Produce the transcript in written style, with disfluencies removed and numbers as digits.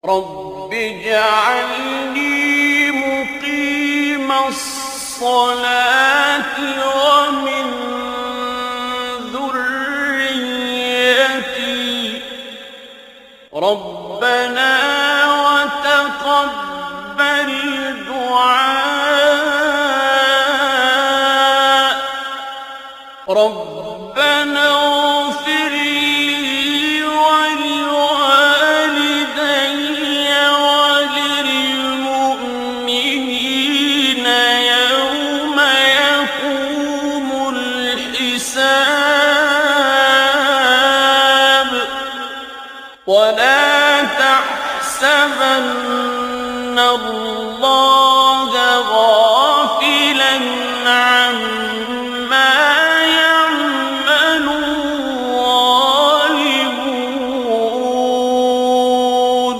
رب اجعلني مقيم الصلاة ومن ذريتي ربنا وتقبل دعاء ربنا اغفر لي ولوالدي وللمؤمنين يوم يقوم الحساب ولا تحسبن الله